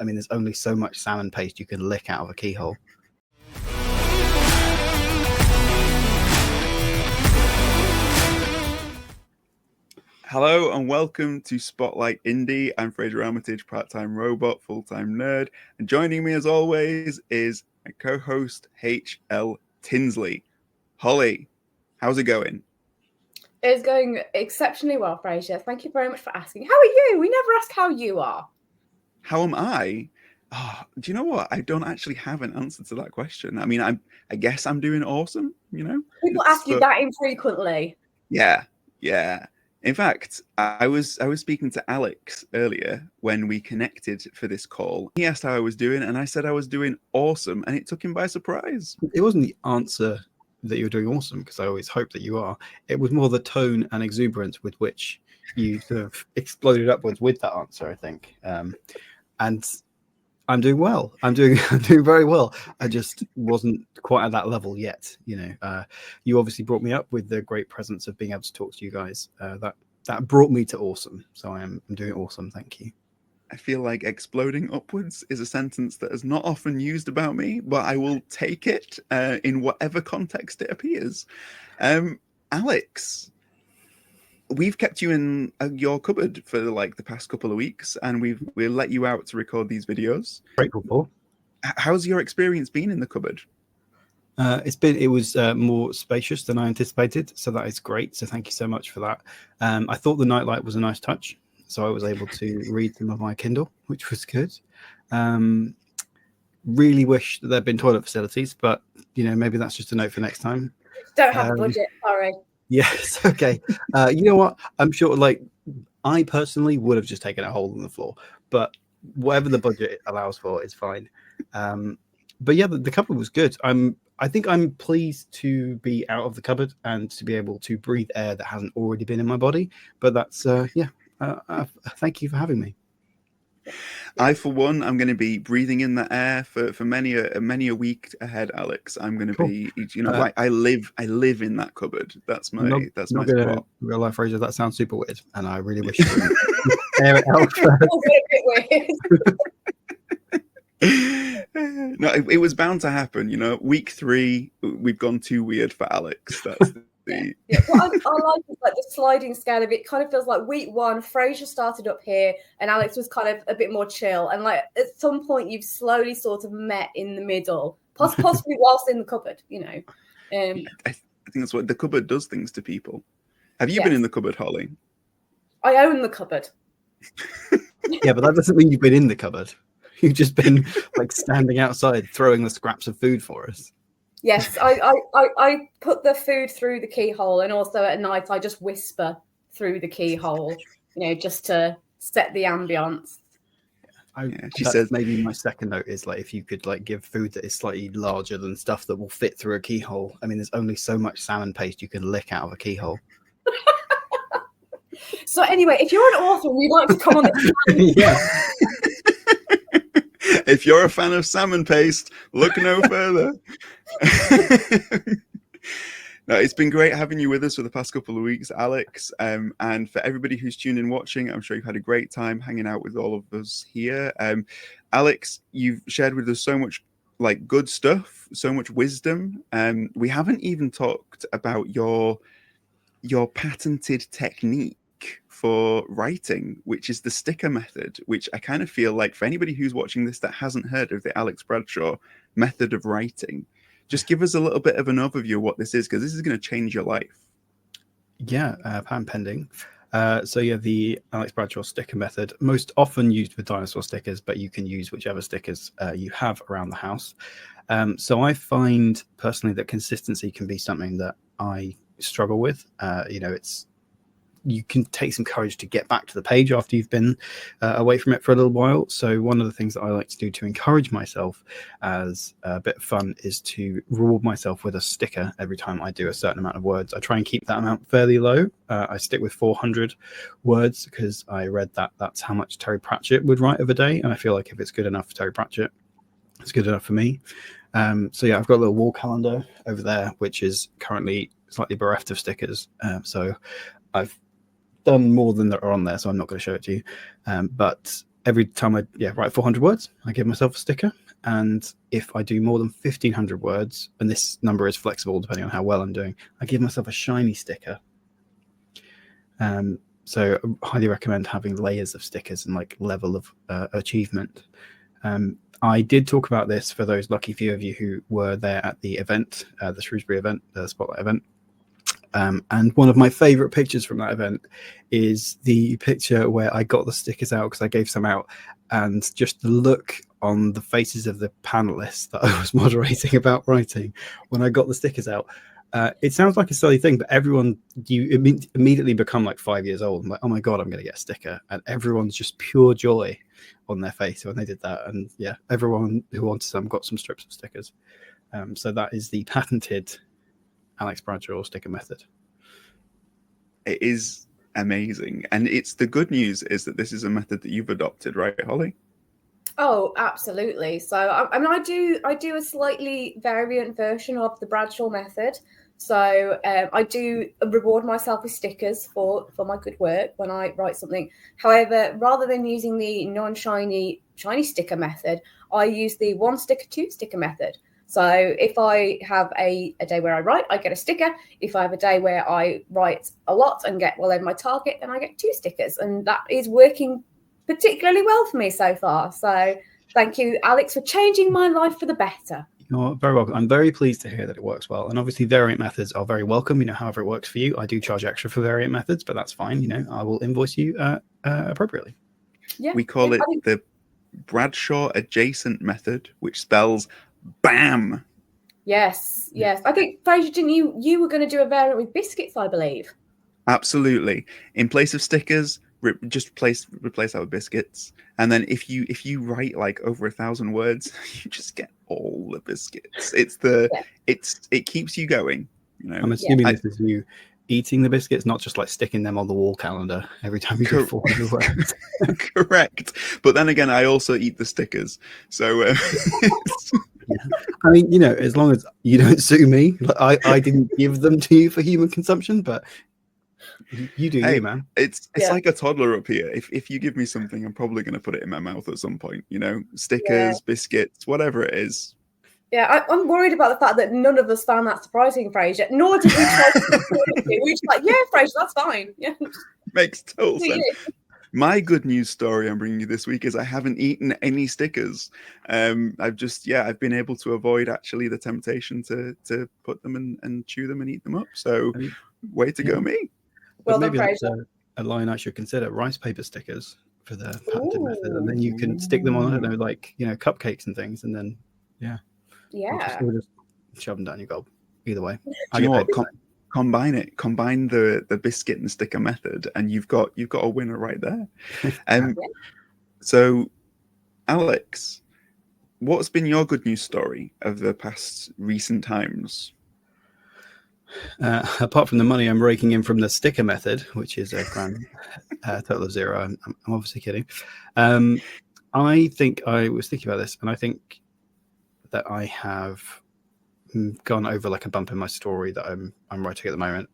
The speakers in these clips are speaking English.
I mean, there's only so much salmon paste you can lick out of a keyhole. Hello and welcome to Spotlight Indie. I'm Frasier Armitage, part-time robot, full-time nerd. And joining me as always is my co-host H.L. Tinsley. Holly, how's it going? It's going exceptionally well, Frasier. Thank you very much for asking. How are you? We never ask how you are. How am I? Oh, do you know what? I don't actually have an answer to that question. I mean, I guess I'm doing awesome, you know? People ask you that infrequently. Yeah. In fact, I was speaking to Alex earlier when we connected for this call. He asked how I was doing, and I said I was doing awesome, and it took him by surprise. It wasn't the answer that you were doing awesome, because I always hope that you are. It was more the tone and exuberance with which you sort of exploded upwards with that answer, I think. And I'm doing well. I'm doing very well. I just wasn't quite at that level yet. You know, you obviously brought me up with the great presence of being able to talk to you guys. That brought me to awesome. So I'm doing awesome. Thank you. I feel like exploding upwards is a sentence that is not often used about me, but I will take it in whatever context it appears. Alex, we've kept you in your cupboard for like the past couple of weeks, and we'll let you out to record these videos. Grateful for. How's your experience been in the cupboard? It was more spacious than I anticipated, so that is great. So thank you so much for that. I thought the nightlight was a nice touch, so I was able to read some of my Kindle, which was good. Really wish that there'd been toilet facilities, but you know, maybe that's just a note for next time. Don't have a budget, sorry. Yes, okay. You know what? I'm sure, like, I personally would have just taken a hole in the floor, but whatever the budget allows for is fine. But yeah, the cupboard was good. I think I'm pleased to be out of the cupboard and to be able to breathe air that hasn't already been in my body. But that's thank you for having me. I, for one, I'm going to be breathing in that air for many a week ahead, Alex. I'm going to be, you know, I live in that cupboard. That's my spot. Real life, Frasier, that sounds super weird, and I really wish you would air it out first. No, it was bound to happen. You know, week 3, we've gone too weird for Alex. That's Yeah. What I like is like the sliding scale of it. Kind of feels like week 1, Frasier started up here, and Alex was kind of a bit more chill. And like at some point, you've slowly sort of met in the middle, possibly whilst in the cupboard. You know, I think that's what the cupboard does things to people. Have you been in the cupboard, Holly? I own the cupboard. Yeah, but that doesn't mean you've been in the cupboard. You've just been like standing outside throwing the scraps of food for us. Yes, I put the food through the keyhole, and also at night I just whisper through the keyhole, you know, just to set the ambience. She says maybe my second note is like if you could like give food that is slightly larger than stuff that will fit through a keyhole. I mean, there's only so much salmon paste you can lick out of a keyhole. So anyway, if you're an author and you'd like to come on the yeah. If you're a fan of salmon paste, look no further. No, it's been great having you with us for the past couple of weeks, Alex. And for everybody who's tuned in watching, I'm sure you've had a great time hanging out with all of us here. Alex, you've shared with us so much like good stuff, so much wisdom. We haven't even talked about your patented technique for writing, which is the sticker method, which I kind of feel like for anybody who's watching this that hasn't heard of the Alex Bradshaw method of writing, just give us a little bit of an overview of what this is, because this is going to change your life. Yeah, patent pending. The Alex Bradshaw sticker method, most often used with dinosaur stickers, but you can use whichever stickers you have around the house. So I find personally that consistency can be something that I struggle with. You can take some courage to get back to the page after you've been away from it for a little while. So one of the things that I like to do to encourage myself as a bit of fun is to reward myself with a sticker every time I do a certain amount of words. I try and keep that amount fairly low. I stick with 400 words because I read that that's how much Terry Pratchett would write of a day. And I feel like if it's good enough for Terry Pratchett, it's good enough for me. I've got a little wall calendar over there, which is currently slightly bereft of stickers. So I've done more than that are on there, so I'm not going to show it to you. But every time I write 400 words, I give myself a sticker. And if I do more than 1,500 words, and this number is flexible depending on how well I'm doing, I give myself a shiny sticker. So I highly recommend having layers of stickers and like level of achievement. I did talk about this for those lucky few of you who were there at the event, the Shrewsbury event, the Spotlight event. And one of my favorite pictures from that event is the picture where I got the stickers out because I gave some out, and just the look on the faces of the panelists that I was moderating about writing when I got the stickers out. It sounds like a silly thing, but you immediately become like 5 years old. I'm like, oh my God, I'm going to get a sticker. And everyone's just pure joy on their face when they did that. And yeah, everyone who wanted some got some strips of stickers. So that is the patented Alex Bradshaw sticker method. It is amazing. And it's the good news is that this is a method that you've adopted, right, Holly? Oh, absolutely. So I mean, I do a slightly variant version of the Bradshaw method. So I do reward myself with stickers for my good work when I write something. However, rather than using the non-shiny sticker method, I use the 1 sticker, 2 sticker method. So if I have a day where I write, I get a sticker. If I have a day where I write a lot and get well over my target, then I get 2 stickers. And that is working particularly well for me so far. So thank you, Alex, for changing my life for the better. You're very welcome. I'm very pleased to hear that it works well. And obviously variant methods are very welcome. However it works for you. I do charge extra for variant methods, but that's fine. I will invoice you appropriately. Yeah. We call it the Bradshaw adjacent method, which spells BAM. Yes. I think, Frasier, didn't you were going to do a variant with biscuits, I believe. Absolutely. In place of stickers, just replace that with biscuits. And then if you write like over 1,000 words, you just get all the biscuits. It keeps you going. I'm assuming this is you eating the biscuits, not just like sticking them on the wall calendar every time you do 400 words. Correct. But then again, I also eat the stickers. So I mean, as long as you don't sue me, I didn't give them to you for human consumption, but you do, you, man. It's like a toddler up here. If you give me something, I'm probably going to put it in my mouth at some point. Stickers, biscuits, whatever it is. Yeah, I'm worried about the fact that none of us found that surprising, Frasier. Nor did we try to we were just like, yeah, Frasier, that's fine. Yeah, makes total sense. My good news story I'm bringing you this week is I haven't eaten any stickers. I've been able to avoid actually the temptation to put them and chew them and eat them up. So way to go, me. Well, maybe that's a line I should consider: rice paper stickers for the patented method, and then you can stick them on, I don't know, like cupcakes and things, and then we'll just shove them down your gob. Either way, do you know what? Combine the biscuit and sticker method, and you've got a winner right there. So, Alex, what's been your good news story of the past recent times? Apart from the money I'm raking in from the sticker method, which is a grand total of 0, I'm obviously kidding. I think I was thinking about this, and I think that I have gone over like a bump in my story that I'm writing at the moment.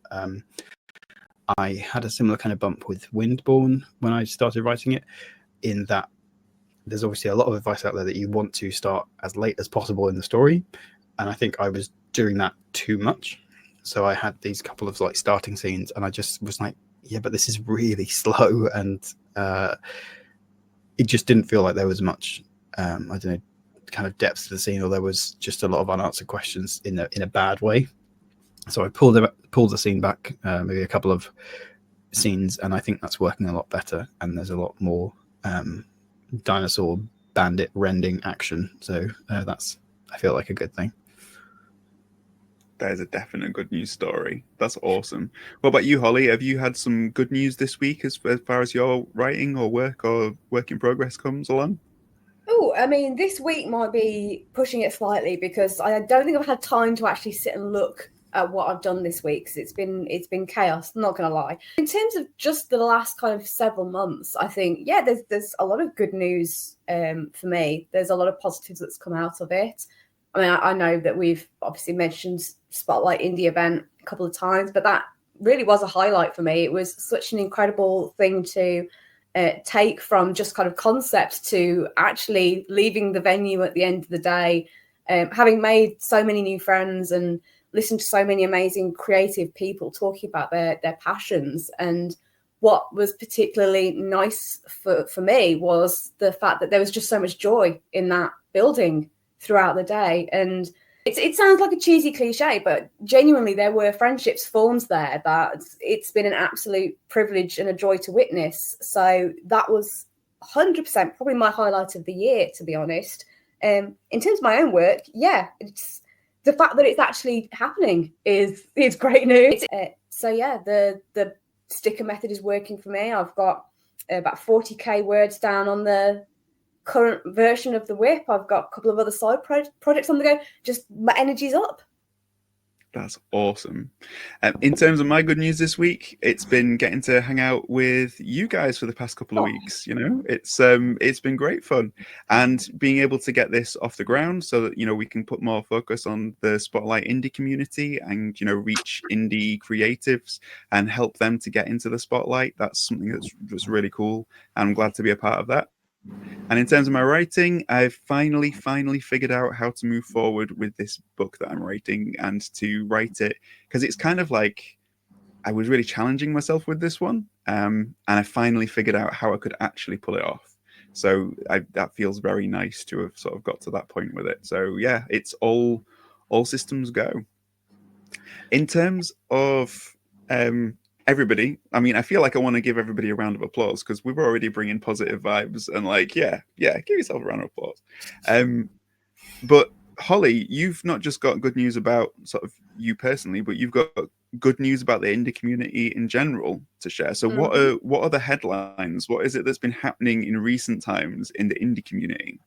I had a similar kind of bump with Windborn when I started writing it, in that there's obviously a lot of advice out there that you want to start as late as possible in the story, and I think I was doing that too much. So I had these couple of like starting scenes, and I just was like, yeah, but this is really slow, and it just didn't feel like there was much I don't know, kind of depth to the scene, or there was just a lot of unanswered questions in a bad way. So I pulled the scene back, maybe a couple of scenes, and I think that's working a lot better, and there's a lot more dinosaur bandit rending action. So that's, I feel like, a good thing. That is a definite good news story. That's awesome. What about you, Holly? Have you had some good news this week as far as your writing or work in progress comes along? Oh, I mean, this week might be pushing it slightly, because I don't think I've had time to actually sit and look at what I've done this week, because it's been chaos, I'm not going to lie. In terms of just the last kind of several months, I think, there's a lot of good news for me. There's a lot of positives that's come out of it. I mean, I know that we've obviously mentioned Spotlight Indie event a couple of times, but that really was a highlight for me. It was such an incredible thing to take from just kind of concept to actually leaving the venue at the end of the day, having made so many new friends and listened to so many amazing creative people talking about their passions. And what was particularly nice for me was the fact that there was just so much joy in that building throughout the day. And it sounds like a cheesy cliche, but genuinely there were friendships formed there that it's been an absolute privilege and a joy to witness. So that was 100% probably my highlight of the year, to be honest. In terms of my own work, yeah, it's the fact that it's actually happening is great news. So yeah, the sticker method is working for me. I've got about 40k words down on the current version of the whip. I've got a couple of other side projects on the go. Just my energy's up. That's awesome. In terms of my good news this week, it's been getting to hang out with you guys for the past couple of weeks. You know, it's been great fun, and being able to get this off the ground so that, you know, we can put more focus on the Spotlight indie community and, you know, reach indie creatives and help them to get into the spotlight. That's something that's really cool. I'm glad to be a part of that. And in terms of my writing, I've finally figured out how to move forward with this book that I'm writing and to write it, because it's kind of like I was really challenging myself with this one, and I finally figured out how I could actually pull it off. So that feels very nice to have sort of got to that point with it. So yeah, it's all systems go. In terms of everybody, I mean, I feel like I want to give everybody a round of applause because we're already bringing positive vibes and like, yeah, give yourself a round of applause. But Holly, you've not just got good news about sort of you personally, but you've got good news about the indie community in general to share. So what are the headlines? What is it that's been happening in recent times in the indie community?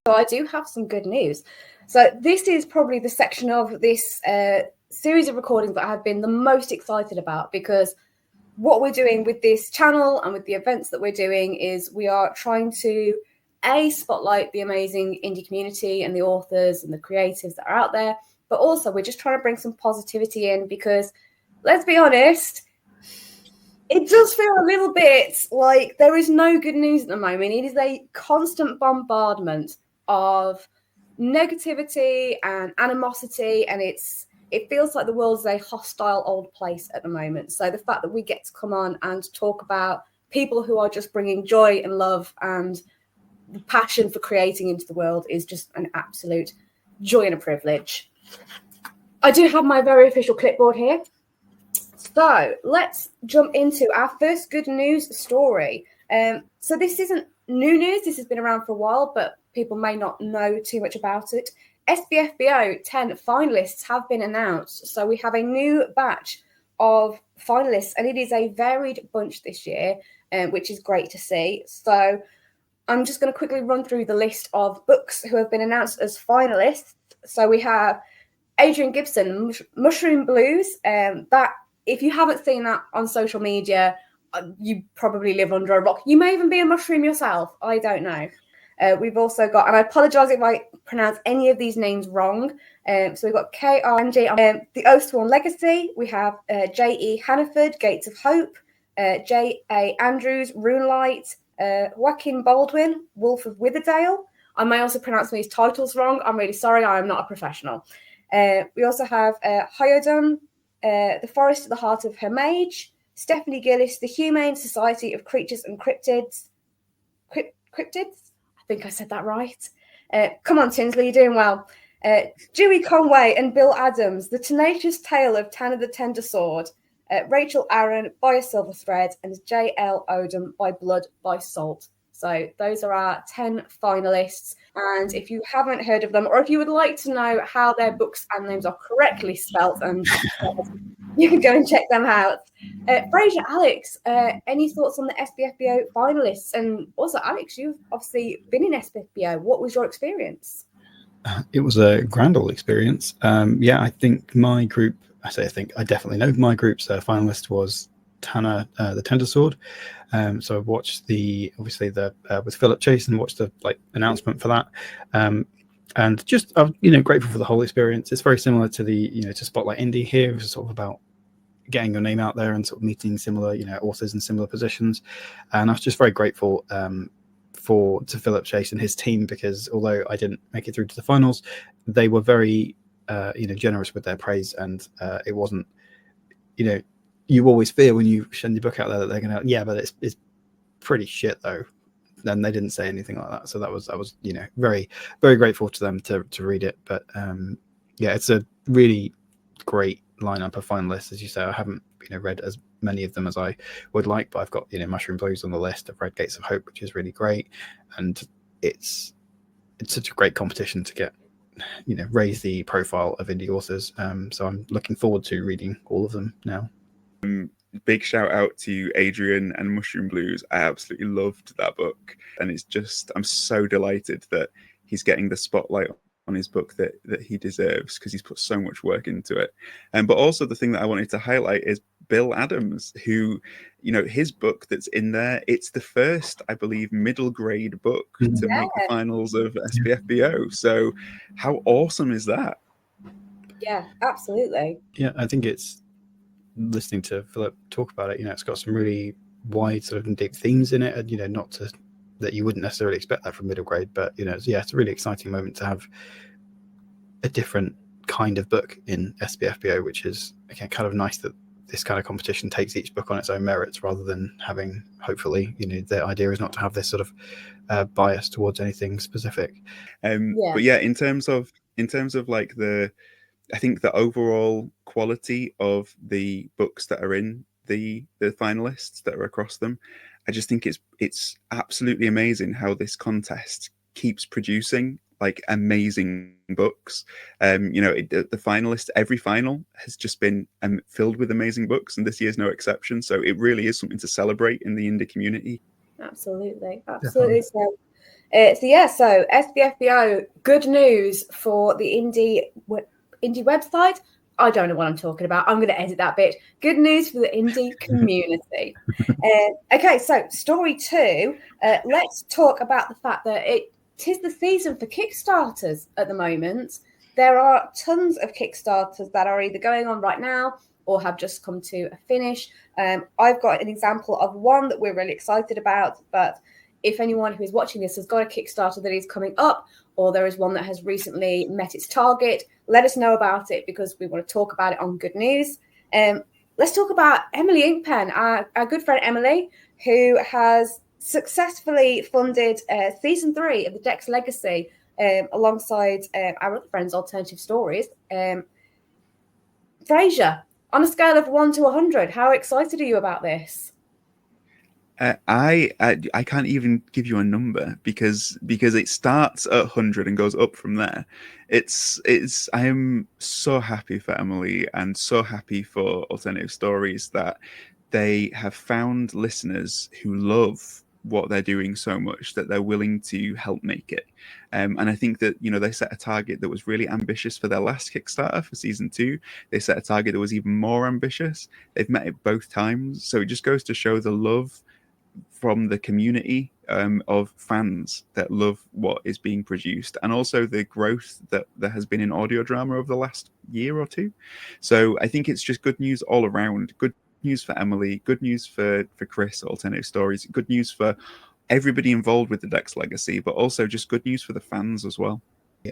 So I do have some good news. So this is probably the section of this series of recordings that I have been the most excited about, because what we're doing with this channel and with the events that we're doing is we are trying to spotlight the amazing indie community and the authors and the creatives that are out there, but also we're just trying to bring some positivity in, because let's be honest, it does feel a little bit like there is no good news at the moment. It is a constant bombardment of negativity and animosity, and it feels like the world is a hostile old place at the moment. So the fact that we get to come on and talk about people who are just bringing joy and love and the passion for creating into the world is just an absolute joy and a privilege. I do have my very official clipboard here. So let's jump into our first good news story. So this isn't new news. This has been around for a while, but people may not know too much about it. SBFBO 10 finalists have been announced. So we have a new batch of finalists, and it is a varied bunch this year, which is great to see. So I'm just going to quickly run through the list of books who have been announced as finalists. So we have Adrian Gibson, Mushroom Blues. That, if you haven't seen that on social media, you probably live under a rock. You may even be a mushroom yourself. I don't know. We've also got, and I apologise if I pronounce any of these names wrong. So we've got KRNJ, The Oathsworn Legacy. We have J.E. Hannaford, Gates of Hope. J.A. Andrews, Runelight. Joaquin Baldwin, Wolf of Witherdale. I may also pronounce these titles wrong. I'm really sorry. I am not a professional. We also have Hyodon, The Forest at the Heart of Her Mage. Stephanie Gillis, The Humane Society of Creatures and Cryptids. Cryptids? I think I said that right. Come on, Tinsley, you're doing well. Dewey Conway and Bill Adams, The Tenacious Tale of Tanner the Tender Sword. Rachel Aaron, By a Silver Thread, and J.L. Odom, By Blood, By Salt. So those are our 10 finalists. And if you haven't heard of them, or if you would like to know how their books and names are correctly spelt, and you can go and check them out. Frasier, Alex, any thoughts on the SBFBO finalists? And also, Alex, you've obviously been in SBFBO. What was your experience? It was a grand old experience. I think my group, I definitely know my group's finalist was Tanner the Tender Sword. So I watched with Philip Chase and watched the announcement for that. And just grateful for the whole experience. It's very similar to the to Spotlight Indie here. It's sort of about getting your name out there and sort of meeting similar authors in similar positions. And I was just very grateful to Philip Chase and his team, because although I didn't make it through to the finals, they were very generous with their praise. And it wasn't you always fear when you send your book out there that they're gonna but it's pretty shit though. Then they didn't say anything like that, so that was very, very grateful to them to read it. But it's a really great lineup of finalists. As you say, I haven't read as many of them as I would like, but I've got Mushroom Blues on the list. I've read Gates of Hope, which is really great, and it's such a great competition to get raise the profile of indie authors. So I'm looking forward to reading all of them now. Big shout out to Adrian and Mushroom Blues. I absolutely loved that book, and it's just, I'm so delighted that he's getting the spotlight on his book that he deserves, because he's put so much work into it. But also the thing that I wanted to highlight is Bill Adams, who his book that's in there, it's the first, I believe, middle grade book to make the finals of SPFBO. So how awesome is that? Yeah, absolutely. Yeah, I think it's, listening to Philip talk about it, it's got some really wide sort of deep themes in it, and not that you wouldn't necessarily expect that from middle grade, but it's a really exciting moment to have a different kind of book in SPFBO, which is again kind of nice that this kind of competition takes each book on its own merits, rather than having, hopefully, the idea is not to have this sort of bias towards anything specific. But yeah, in terms of like I think the overall quality of the books that are in the finalists that are across them, I just think it's absolutely amazing how this contest keeps producing like amazing books. The finalists, every final has just been filled with amazing books, and this year's no exception. So it really is something to celebrate in the indie community. Absolutely. So SPFBO, good news for the indie website. I don't know what I'm talking about. I'm going to edit that bit. Good news for the indie community. Okay, so story 2. Let's talk about the fact that it is the season for Kickstarters at the moment. There are tons of Kickstarters that are either going on right now or have just come to a finish. I've got an example of one that we're really excited about, but if anyone who is watching this has got a Kickstarter that is coming up, or there is one that has recently met its target, let us know about it, because we want to talk about it on Good News. Let's talk about Emily Inkpen, our good friend Emily, who has successfully funded season 3 of the Dex Legacy alongside our other friends, Alternative Stories. Frasier, on a scale of 1 to 100, how excited are you about this? I can't even give you a number because it starts at 100 and goes up from there. I am so happy for Emily and so happy for Alternative Stories that they have found listeners who love what they're doing so much that they're willing to help make it. And I think that, they set a target that was really ambitious for their last Kickstarter for season 2. They set a target that was even more ambitious. They've met it both times. So it just goes to show the love from the community of fans that love what is being produced, and also the growth that there has been in audio drama over the last year or two. So I think it's just good news all around. Good news for Emily, good news for Chris, Alternative Stories, good news for everybody involved with the Dex Legacy, but also just good news for the fans as well.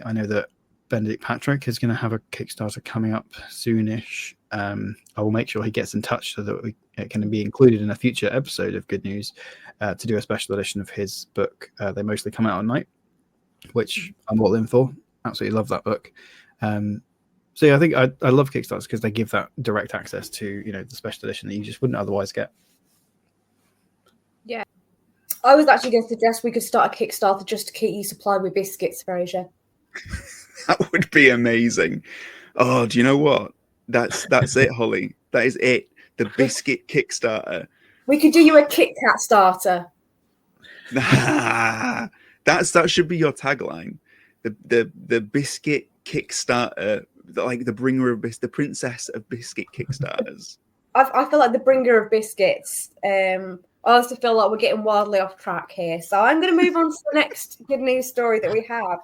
I know that Benedict Patrick is going to have a Kickstarter coming up soonish. I will make sure he gets in touch so that it can be included in a future episode of Good News to do a special edition of his book. They mostly come out at night, which I'm all in for. Absolutely love that book. So yeah, I think I love Kickstarters because they give that direct access to the special edition that you just wouldn't otherwise get. Yeah, I was actually going to suggest we could start a Kickstarter just to keep you supplied with biscuits, Frasier. That would be amazing. Oh, do you know what? That's it, Holly. That is it. The biscuit Kickstarter. We could do you a Kit Kat starter. That should be your tagline. The biscuit Kickstarter, like the bringer of the princess of biscuit Kickstarters. I feel like the bringer of biscuits. I also feel like we're getting wildly off track here. So I'm going to move on to the next Good News story that we have.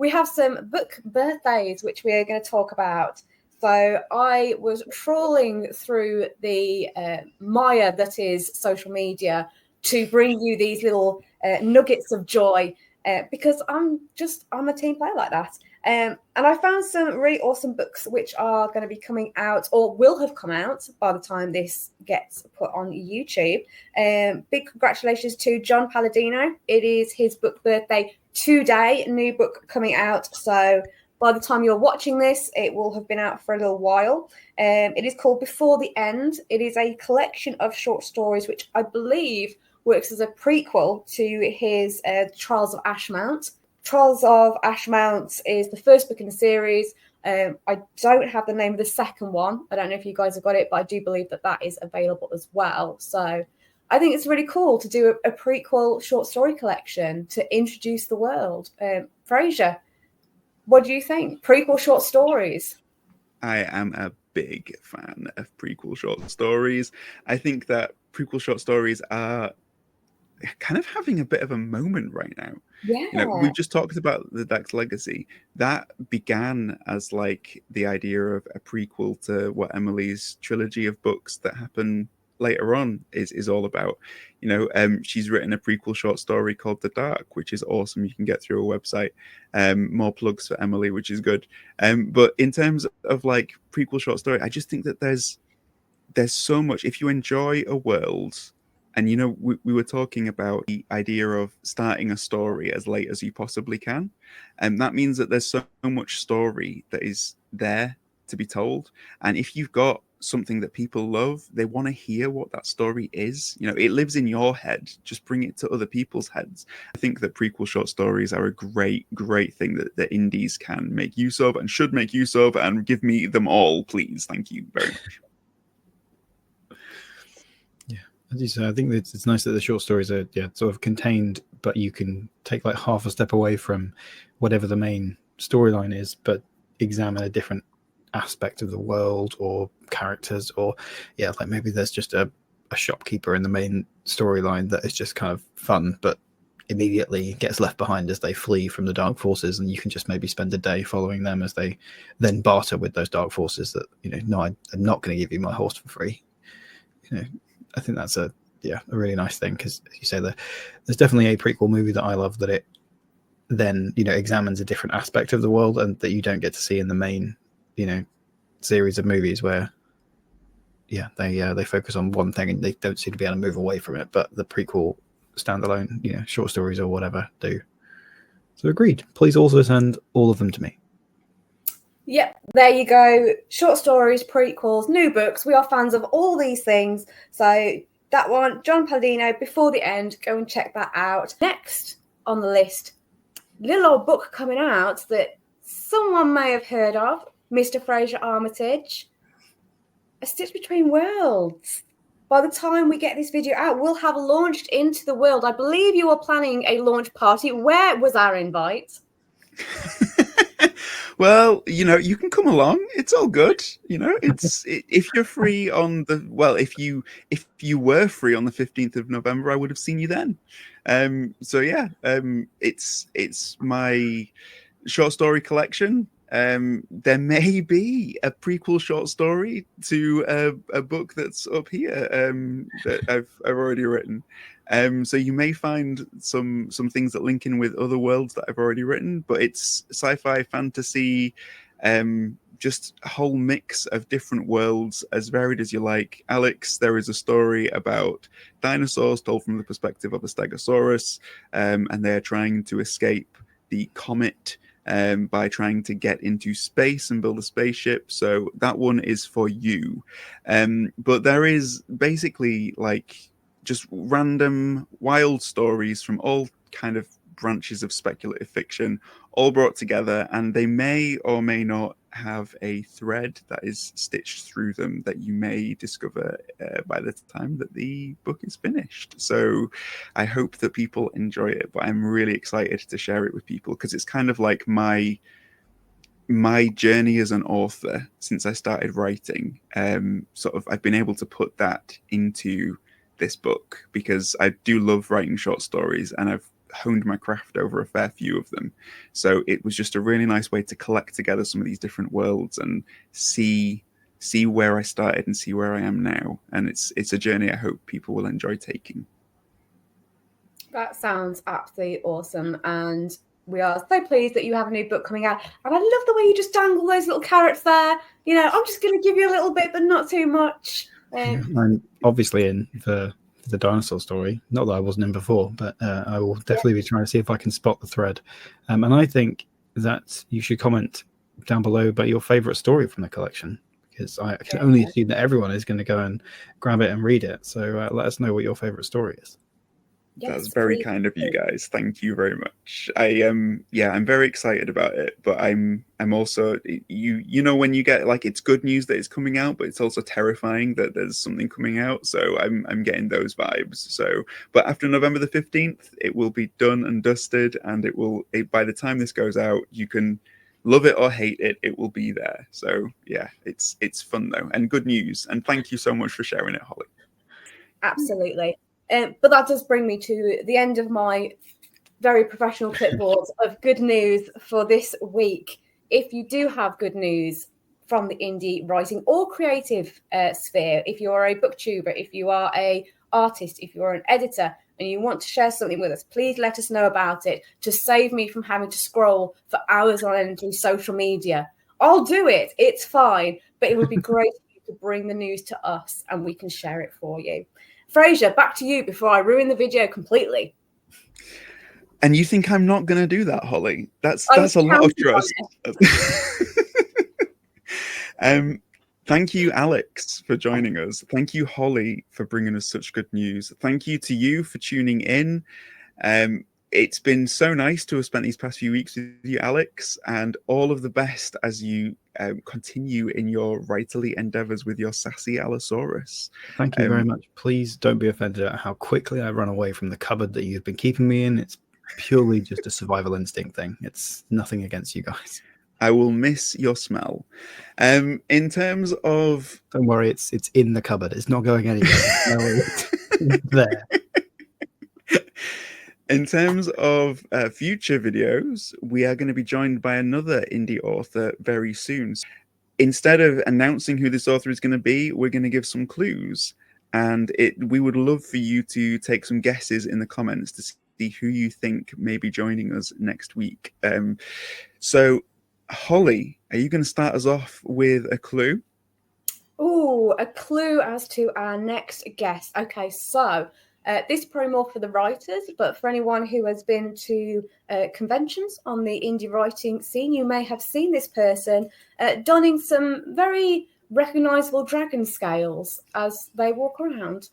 we have some book birthdays, which we are going to talk about. So I was trawling through the mire that is social media to bring you these little nuggets of joy because I'm a team player like that. And I found some really awesome books which are going to be coming out or will have come out by the time this gets put on YouTube. Big congratulations to John Palladino. It is his book birthday today, new book coming out. So by the time you're watching this, it will have been out for a little while. It is called Before the End. It is a collection of short stories, which I believe works as a prequel to his Trials of Ashmount. Trials of Ashmount is the first book in the series. I don't have the name of the second one. I don't know if you guys have got it, but I do believe that that is available as well. So I think it's really cool to do a prequel short story collection to introduce the world. Frasier, what do you think? Prequel short stories? I am a big fan of prequel short stories. I think that prequel short stories are kind of having a bit of a moment right now. Yeah. You know, we've just talked about the Dax Legacy. That began as like the idea of a prequel to what Emily's trilogy of books that happen later on is all about. You know, she's written a prequel short story called The Dark, which is awesome. You can get through her website. More plugs for Emily, which is good. But in terms of like prequel short story, I just think that there's so much. If you enjoy a world, and you know, we were talking about the idea of starting a story as late as you possibly can, and that means that there's so much story that is there to be told. And if you've got something that people love, they want to hear what that story is. You know, it lives in your head. Just bring it to other people's heads. I think that prequel short stories are a great thing that indies can make use of and should make use of, and give me them all, please. Thank you very much. As you say, I think it's nice that the short stories are sort of contained, but you can take like half a step away from whatever the main storyline is, but examine a different aspect of the world or characters, or like maybe there's just a shopkeeper in the main storyline that is just kind of fun, but immediately gets left behind as they flee from the dark forces, and you can just maybe spend a day following them as they then barter with those dark forces that, you know, no, I'm not going to give you my horse for free. You know, I think that's a really nice thing, because as you say, there's definitely a prequel movie that I love that it then, you know, examines a different aspect of the world and that you don't get to see in the main, you know, series of movies where they focus on one thing and they don't seem to be able to move away from it, but the prequel standalone, you know, short stories or whatever do. So agreed. Please also send all of them to me. Yep, there you go. Short stories, prequels, new books. We are fans of all these things. So that one, John Palladino, Before the End, go and check that out. Next on the list, little old book coming out that someone may have heard of, Mr. Frasier Armitage, A Stitch Between Worlds. By the time we get this video out, we'll have launched into the world. I believe you were planning a launch party. Where was our invite? Well, you know, you can come along. It's all good. You know, if you're free on if you were free on the 15th of November, I would have seen you then. It's my short story collection. There may be a prequel short story to a book that's up here that I've already written. So you may find some things that link in with other worlds that I've already written, but it's sci-fi, fantasy, just a whole mix of different worlds, as varied as you like. Alex, there is a story about dinosaurs told from the perspective of a stegosaurus, and they're trying to escape the comet by trying to get into space and build a spaceship. So that one is for you. But there is basically like just random wild stories from all kind of branches of speculative fiction, all brought together, and they may or may not have a thread that is stitched through them that you may discover by the time that the book is finished. So I hope that people enjoy it, but I'm really excited to share it with people, because it's kind of like my journey as an author since I started writing. I've been able to put that into this book because I do love writing short stories, and I've honed my craft over a fair few of them. So it was just a really nice way to collect together some of these different worlds and see where I started and see where I am now. And it's a journey I hope people will enjoy taking. That sounds absolutely awesome. And we are so pleased that you have a new book coming out. And I love the way you just dangle those little carrots there. You know, I'm just going to give you a little bit, but not too much. I'm obviously in for the dinosaur story. Not that I wasn't in before, but I will definitely be trying to see if I can spot the thread. And I think that you should comment down below about your favorite story from the collection, because I can only assume that everyone is going to go and grab it and read it. So let us know what your favorite story is. Yes, that's very kind of you guys. Thank you very much. I'm very excited about it, but I'm also, you know, when you get like, it's good news that it's coming out, but it's also terrifying that there's something coming out. So I'm getting those vibes. So, but after November the 15th, it will be done and dusted, and by the time this goes out, you can love it or hate it, it will be there. So yeah, it's fun though, and good news. And thank you so much for sharing it, Holly. Absolutely. But that does bring me to the end of my very professional clipboard of good news for this week. If you do have good news from the indie writing or creative sphere, if you are a booktuber, if you are an artist, if you are an editor, and you want to share something with us, please let us know about it to save me from having to scroll for hours on end through social media. I'll do it. It's fine. But it would be great if you could bring the news to us and we can share it for you. Frasier, back to you before I ruin the video completely. And you think I'm not going to do that, Holly? That's a lot of trust. Thank you, Alex, for joining us. Thank you, Holly, for bringing us such good news. Thank you to you for tuning in. It's been so nice to have spent these past few weeks with you, Alex, and all of the best as you continue in your writerly endeavors with your sassy Allosaurus. Thank you very much. Please don't be offended at how quickly I run away from the cupboard that you've been keeping me in. It's purely just a survival instinct thing. It's nothing against you guys. I will miss your smell. In terms of... Don't worry, it's in the cupboard. It's not going anywhere. No, it's there. In terms of future videos, we are going to be joined by another indie author very soon. Instead of announcing who this author is going to be, we're going to give some clues. And we would love for you to take some guesses in the comments to see who you think may be joining us next week. So, Holly, are you going to start us off with a clue? Oh, a clue as to our next guest. Okay, so... this is probably more for the writers, but for anyone who has been to conventions on the indie writing scene, you may have seen this person donning some very recognizable dragon scales as they walk around.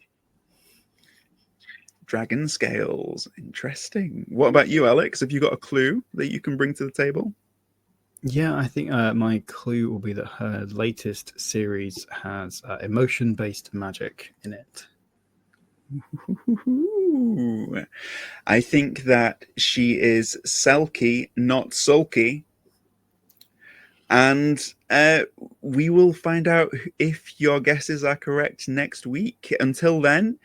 Dragon scales. Interesting. What about you, Alex? Have you got a clue that you can bring to the table? Yeah, I think my clue will be that her latest series has emotion-based magic in it. I think that she is Selkie, not sulky. And we will find out if your guesses are correct next week. Until then,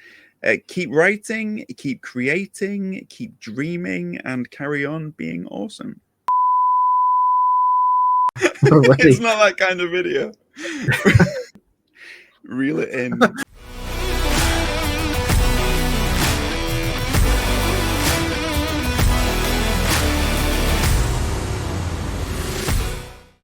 keep writing, keep creating, keep dreaming, and carry on being awesome. It's not that kind of video. Reel it in.